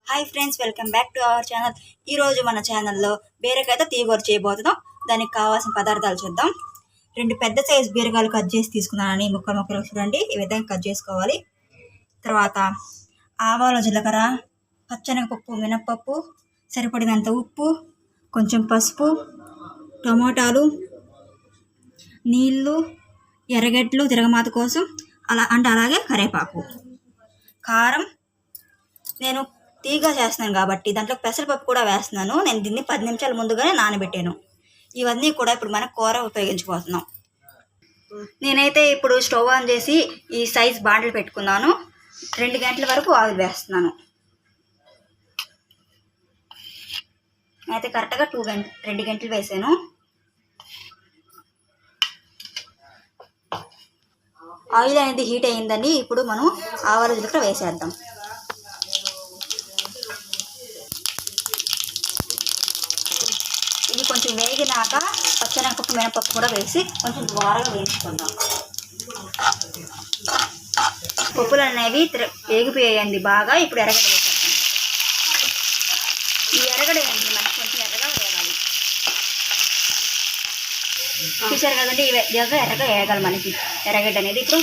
Hi friends, welcome back to our channel. ఈరోజు మన ఛానల్లో బీరకాయతో తీగూర చేయబోతున్నాం. దానికి కావాల్సిన పదార్థాలు చూద్దాం. 2 పెద్ద సైజు బీరకాయలు కట్ చేసి తీసుకున్నానని ముక్కలు చూడండి. ఈ విధంగా కట్ చేసుకోవాలి. తర్వాత ఆవాలు, జీలకర్ర, పచ్చెనగపప్పు, మినప్పప్పు, సరిపడినంత ఉప్పు, కొంచెం పసుపు, టమోటాలు, నీళ్ళు, ఎర్రగడ్డలు తిరగమాత కోసం, అలాగే కరివేపాకు, కారం. నేను తీగ చేస్తున్నాను కాబట్టి దాంట్లో పెసరపప్పు కూడా వేస్తున్నాను. నేను దీన్ని 10 నిమిషాల ముందుగానే నానబెట్టాను. ఇవన్నీ కూడా ఇప్పుడు మనం కూర ఉపయోగించుకోతున్నాం. నేనైతే ఇప్పుడు స్టవ్ ఆన్ చేసి ఈ సైజ్ బాండ్లు పెట్టుకున్నాను. 2 గంటల వరకు ఆయిల్ వేస్తున్నాను. నేనైతే కరెక్ట్గా 2 గంటలు వేసాను. ఆయిల్ అనేది హీట్ అయ్యిందండి. ఇప్పుడు మనం ఆవాలు, జీలకర్ర వేసేద్దాం. ఇది కొంచెం వేగినాక పచ్చెనగపప్పు, మినపప్పు కూడా వేసి కొంచెం ద్వారగా వేయించుకుందాం. పప్పులు అనేవి వేగిపోయాయండి బాగా. ఇప్పుడు ఎర్రగడ్డ వేసేద్దాం. ఈ ఎర్రగడ్డ ఏంటి మనకి కొంచెం ఎర్రగా వేయాలి. చూసారు కదండి, ఎర్రగా వేయగాలి మనకి ఎర్రగడ్డ అనేది. ఇప్పుడు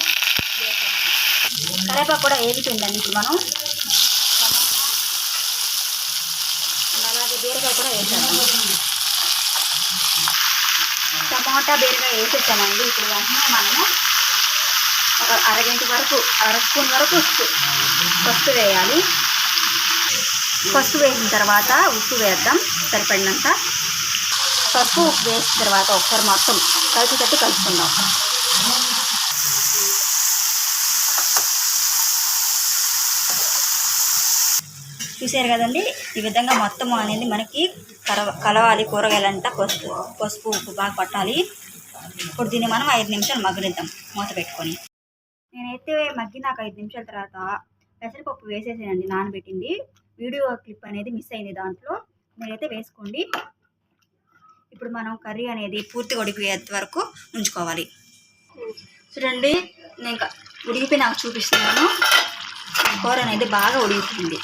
కరివేపాకు కూడా వేగిపోయిందండి. ఇప్పుడు మనం అలాగే బీరకాయ కూడా వేసేద్దాం. టమాటా, బీరకాయ వేసేసామండి. ఇప్పుడు వెంటనే మనము ఒక అర స్పూన్ వరకు పసుపు వేయాలి. పసుపు వేసిన తర్వాత ఉప్పు వేద్దాం సరిపడినంత. పసుపు ఉప్పు వేసిన తర్వాత ఒకసారి మొత్తం కలిసేటట్టు కలుపుకుందాం. చూసారు కదండి, ఈ విధంగా మొత్తం అనేది మనకి కలవాలి. కూరగాయలంతా పసుపు ఉప్పు బాగా పట్టాలి. ఇప్పుడు దీన్ని మనం 5 నిమిషాలు మగ్గనిద్దాం మూత పెట్టుకొని. నేనైతే మగ్గినాక 5 నిమిషాల తర్వాత పెసరపప్పు వేసేసానండి, నానబెట్టింది. వీడియో క్లిప్ అనేది మిస్ అయింది దాంట్లో, మీరైతే వేసుకోండి. ఇప్పుడు మనం కర్రీ అనేది పూర్తిగా ఉడికిపోయేంత వరకు ఉంచుకోవాలి. చూడండి, నేను ఉడికిపోయి నాకు చూపిస్తున్నాను. కూర అనేది బాగా ఉడికిపోయింది.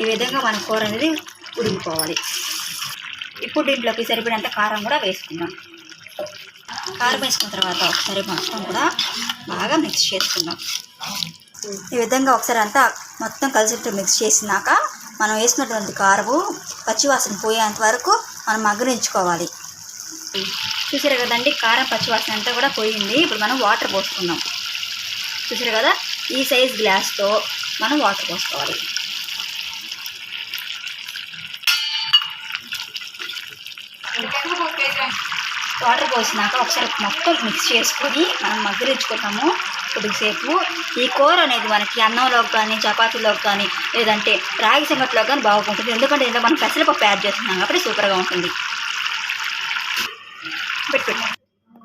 ఈ విధంగా మన కూర అనేది ఉడికిపోవాలి. ఇప్పుడు దీంట్లోకి సరిపడినంత కారం కూడా వేసుకుందాం. కారం వేసుకున్న తర్వాత ఒకసారి మొత్తం కూడా బాగా మిక్స్ చేసుకుందాం. ఈ విధంగా ఒకసారి అంతా మొత్తం కలిసి మిక్స్ చేసినాక మనం వేసినటువంటి కారము పచ్చివాసన పోయేంత వరకు మనం మగ్గనించుకోవాలి. చూసారు కదండి, కారం పచ్చివాసన అంతా కూడా పోయింది. ఇప్పుడు మనం వాటర్ పోసుకుందాం. చూసారు కదా, ఈ సైజ్ గ్లాస్తో మనం వాటర్ పోసుకోవాలి. వాటర్ పోసినాక ఒకసారి మొత్తం మిక్స్ చేసుకొని మనం మగ్గరించుకుంటాము కొద్దిసేపు. ఈ కూర అనేది మనకి అన్నంలోకి కానీ, చపాతీలోకి కానీ, లేదంటే రాగి సంగటిలోకి కానీ బాగుంటుంది. ఎందుకంటే ఇందులో మనం పెసరపప్పు యాడ్ చేస్తున్నాం కాబట్టి సూపర్గా ఉంటుంది. పెట్టు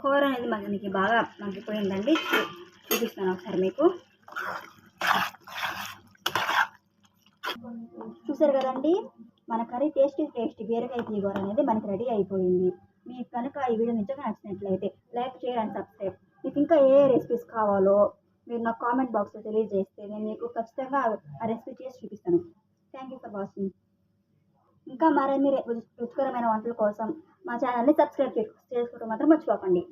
కూర అనేది మనకి బాగా మగ్గిపోయిందండి. చూపిస్తాను ఒకసారి మీకు. చూసారు కదండి, మన కర్రీ టేస్టీ బీరకాయ తీగూర అనేది మనకి రెడీ అయిపోయింది. మీకు కనుక ఈ వీడియో నిజంగా నచ్చినట్లయితే లైక్, షేర్ అండ్ సబ్స్క్రైబ్. మీకు ఇంకా ఏ రెసిపీస్ కావాలో మీరు నాకు కామెంట్ బాక్స్లో తెలియజేస్తే నేను మీకు ఖచ్చితంగా ఆ రెసిపీ చేసి చూపిస్తాను. Thank you for watching. ఇంకా మరిన్ని రుచికరమైన వంటల కోసం మా ఛానల్ని సబ్స్క్రైబ్ చేసుకోవడం మాత్రం మర్చిపోకండి.